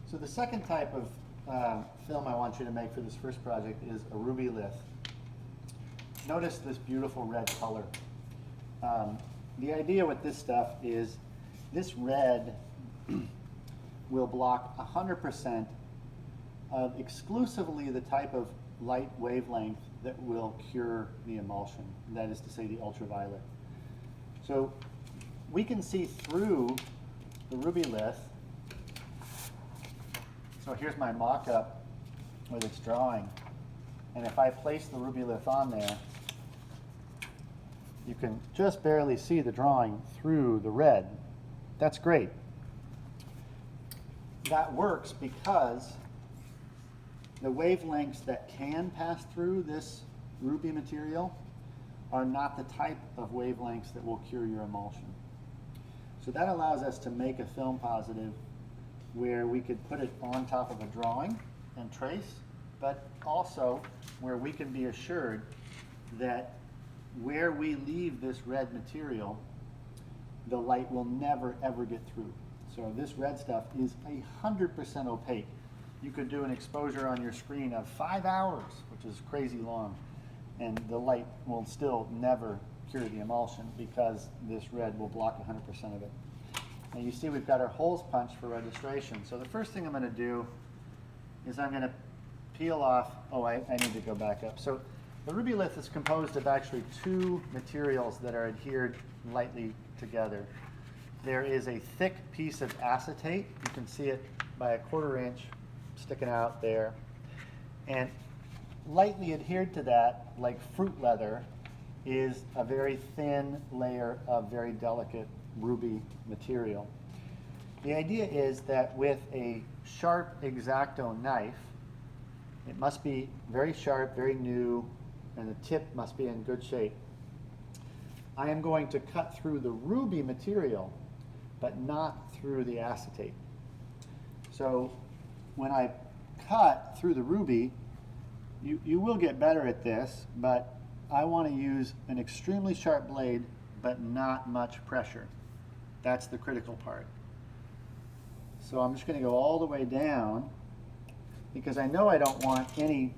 So the second type of film I want you to make for this first project is a Rubylith. Notice this beautiful red color. The idea with this stuff is this red will block 100% of exclusively the type of light wavelength that will cure the emulsion, that is to say the ultraviolet. So we can see through the Rubylith. So here's my mock-up with its drawing, and if I place the Rubylith on there, you can just barely see the drawing through the red. That's great. That works because the wavelengths that can pass through this ruby material are not the type of wavelengths that will cure your emulsion. So that allows us to make a film positive where we could put it on top of a drawing and trace, but also where we can be assured that where we leave this red material, the light will never ever get through. So this red stuff is 100% opaque. You could do an exposure on your screen of 5 hours, which is crazy long, and the light will still never cure the emulsion because this red will block 100% of it. Now you see we've got our holes punched for registration. So the first thing I'm going to do is I'm going to peel off, I need to go back up. So the Rubylith is composed of actually two materials that are adhered lightly together. There is a thick piece of acetate. You can see it by a 1/4 inch sticking out there. And lightly adhered to that, like fruit leather, is a very thin layer of very delicate ruby material. The idea is that with a sharp X-Acto knife, it must be very sharp, very new, and the tip must be in good shape. I am going to cut through the ruby material, but not through the acetate. So when I cut through the ruby, you will get better at this, but I want to use an extremely sharp blade, but not much pressure. That's the critical part. So I'm just going to go all the way down because I know I don't want any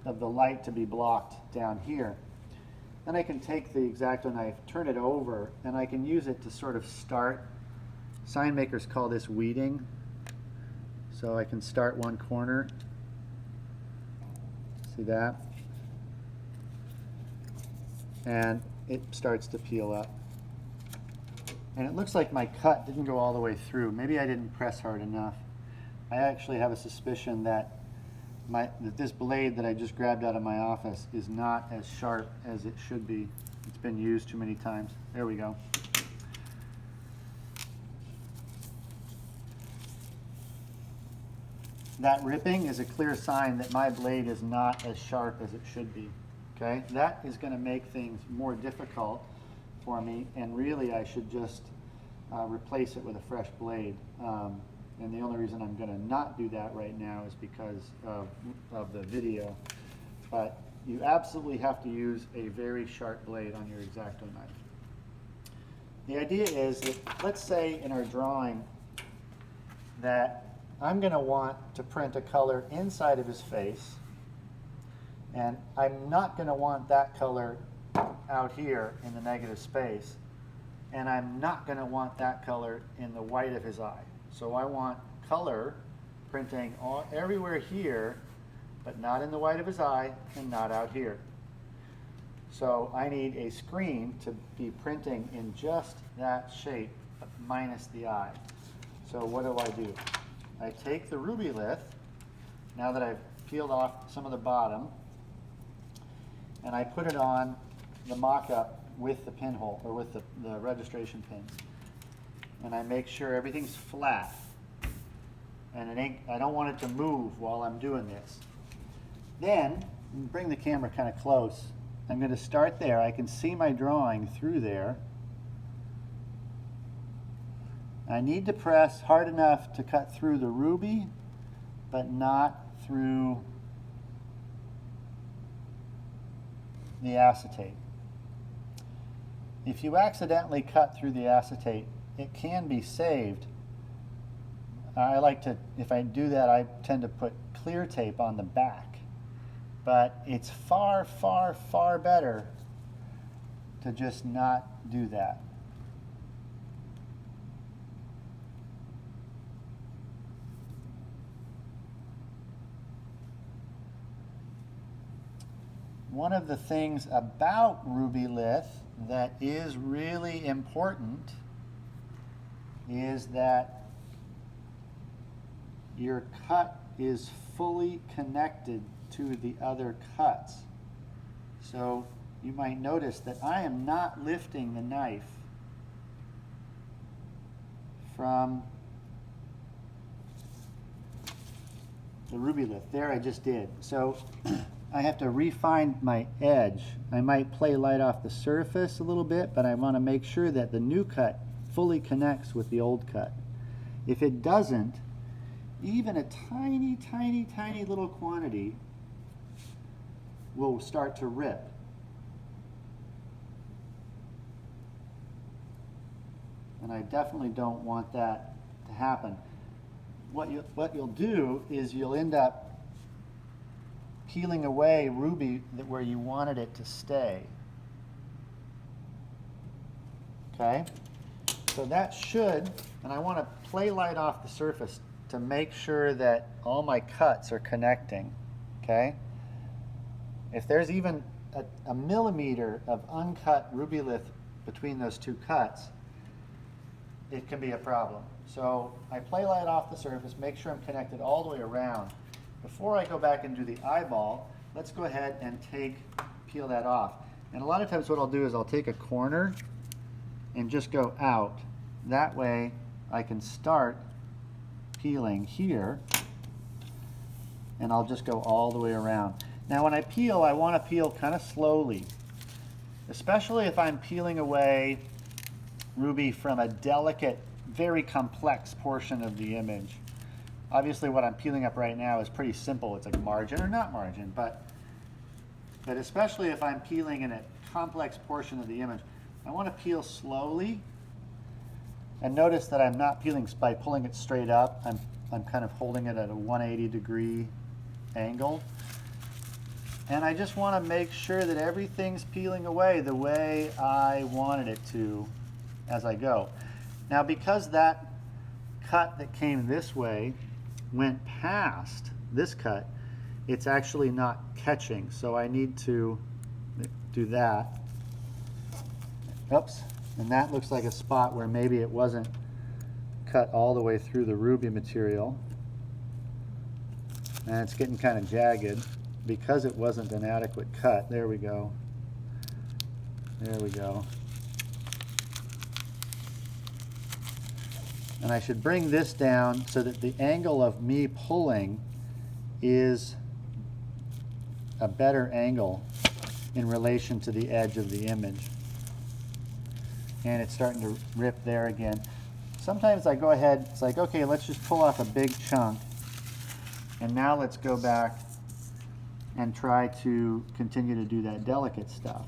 of the light to be blocked down here. Then I can take the X-Acto knife, turn it over, and I can use it to sort of start. Sign makers call this weeding. So I can start one corner. See that? And it starts to peel up. And it looks like my cut didn't go all the way through. Maybe I didn't press hard enough. I actually have a suspicion that this blade that I just grabbed out of my office is not as sharp as it should be. It's been used too many times. There we go. That ripping is a clear sign that my blade is not as sharp as it should be. Okay? That is going to make things more difficult for me, and really I should just replace it with a fresh blade. And the only reason I'm going to not do that right now is because of the video. But you absolutely have to use a very sharp blade on your X-Acto knife. The idea is that, let's say in our drawing that I'm going to want to print a color inside of his face, and I'm not going to want that color out here in the negative space, and I'm not going to want that color in the white of his eye. So I want color printing everywhere here, but not in the white of his eye and not out here. So I need a screen to be printing in just that shape, but minus the eye. So what do? I take the Rubylith, now that I've peeled off some of the bottom, and I put it on the mock-up with the pinhole, or with the registration pins. And I make sure everything's flat. And I don't want it to move while I'm doing this. Then, bring the camera kind of close. I'm going to start there. I can see my drawing through there. I need to press hard enough to cut through the ruby, but not through the acetate. If you accidentally cut through the acetate, it can be saved. I like to, if I do that, I tend to put clear tape on the back. But it's far, far, far better to just not do that. One of the things about Rubylith that is really important is that your cut is fully connected to the other cuts. So you might notice that I am not lifting the knife from the Rubylith. There, I just did. So I have to refine my edge. I might play light off the surface a little bit, but I want to make sure that the new cut fully connects with the old cut. If it doesn't, even a tiny, tiny, tiny little quantity will start to rip. And I definitely don't want that to happen. What you'll do is you'll end up peeling away ruby where you wanted it to stay. Okay? So that should, and I want to play light off the surface to make sure that all my cuts are connecting. Okay? If there's even a millimeter of uncut Rubylith between those two cuts, it can be a problem. So I play light off the surface, make sure I'm connected all the way around. Before I go back and do the eyeball, let's go ahead and peel that off. And a lot of times what I'll do is I'll take a corner and just go out. That way I can start peeling here, and I'll just go all the way around. Now when I peel, I want to peel kind of slowly, especially if I'm peeling away ruby from a delicate, very complex portion of the image. Obviously what I'm peeling up right now is pretty simple. It's like margin or not margin, but especially if I'm peeling in a complex portion of the image, I want to peel slowly. And notice that I'm not peeling by pulling it straight up. I'm kind of holding it at a 180-degree angle. And I just want to make sure that everything's peeling away the way I wanted it to as I go. Now because that cut that came this way went past this cut, it's actually not catching. So I need to do that. Oops. And that looks like a spot where maybe it wasn't cut all the way through the ruby material. And it's getting kind of jagged because it wasn't an adequate cut. There we go. There we go. And I should bring this down so that the angle of me pulling is a better angle in relation to the edge of the image. And it's starting to rip there again. Sometimes I go ahead, it's like, okay, let's just pull off a big chunk. And now let's go back and try to continue to do that delicate stuff.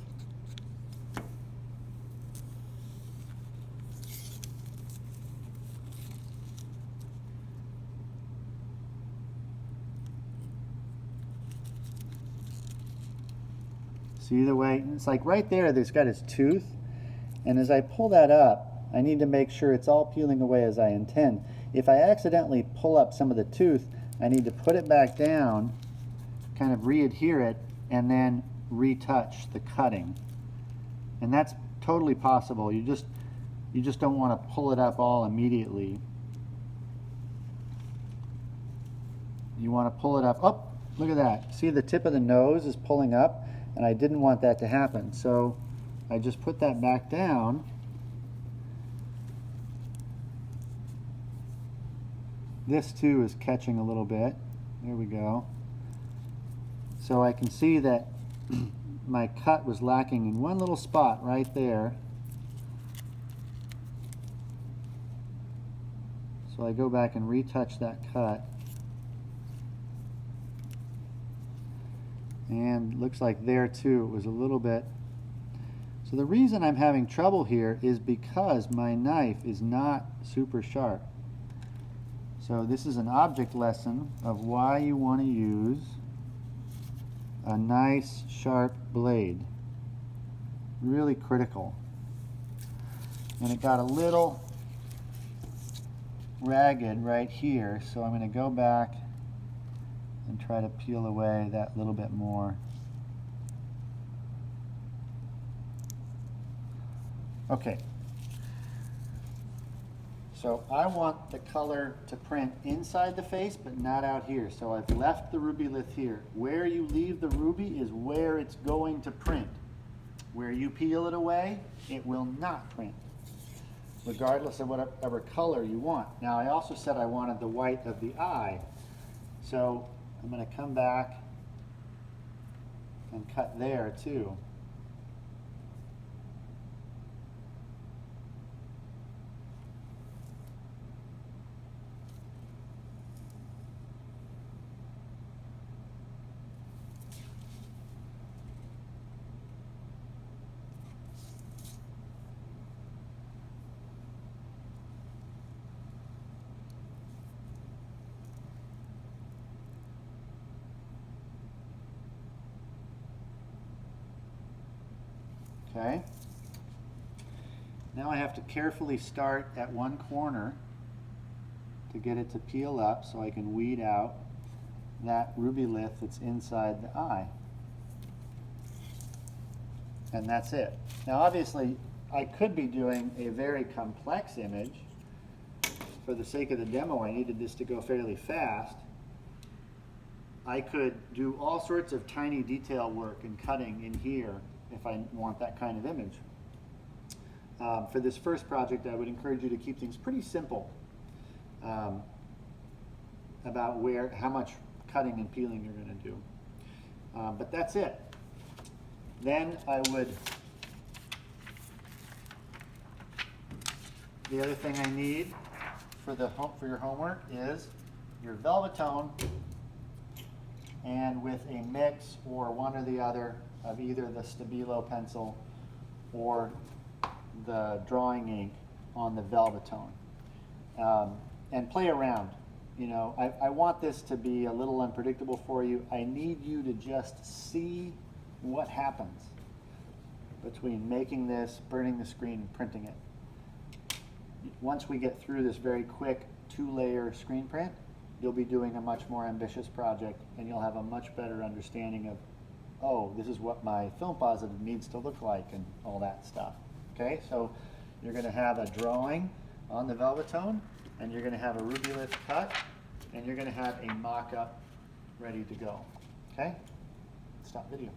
See the way, it's like right there, there's got his tooth. And as I pull that up, I need to make sure it's all peeling away as I intend. If I accidentally pull up some of the tooth, I need to put it back down, kind of re-adhere it, and then retouch the cutting. And that's totally possible. You just don't want to pull it up all immediately. You want to pull it up. Oh, look at that. See, the tip of the nose is pulling up, and I didn't want that to happen. So I just put that back down. This too is catching a little bit. There we go. So I can see that my cut was lacking in one little spot right there. So I go back and retouch that cut. And looks like there too it was a little bit. So the reason I'm having trouble here is because my knife is not super sharp. So this is an object lesson of why you want to use a nice sharp blade. Really critical. And it got a little ragged right here, so I'm going to go back and try to peel away that little bit more. Okay. So I want the color to print inside the face, but not out here. So I've left the Rubylith here. Where you leave the ruby is where it's going to print. Where you peel it away, it will not print, regardless of whatever color you want. Now, I also said I wanted the white of the eye. So I'm going to come back and cut there too. Okay. Now I have to carefully start at one corner to get it to peel up so I can weed out that Rubylith that's inside the eye. And that's it. Now obviously I could be doing a very complex image. For the sake of the demo, I needed this to go fairly fast. I could do all sorts of tiny detail work and cutting in here if I want that kind of image. For this first project, I would encourage you to keep things pretty simple about how much cutting and peeling you're going to do. But that's it. Then I would, the other thing I need for your homework is your Velvetone, and with a mix or one or the other of either the Stabilo pencil or the drawing ink on the Velvetone. And play around. You know, I want this to be a little unpredictable for you. I need you to just see what happens between making this, burning the screen, and printing it. Once we get through this very quick 2-layer screen print, you'll be doing a much more ambitious project, and you'll have a much better understanding of, oh, this is what my film positive needs to look like and all that stuff. Okay, so you're going to have a drawing on the Velvetone, and you're going to have a Rubylith cut, and you're going to have a mock-up ready to go. Okay, stop video.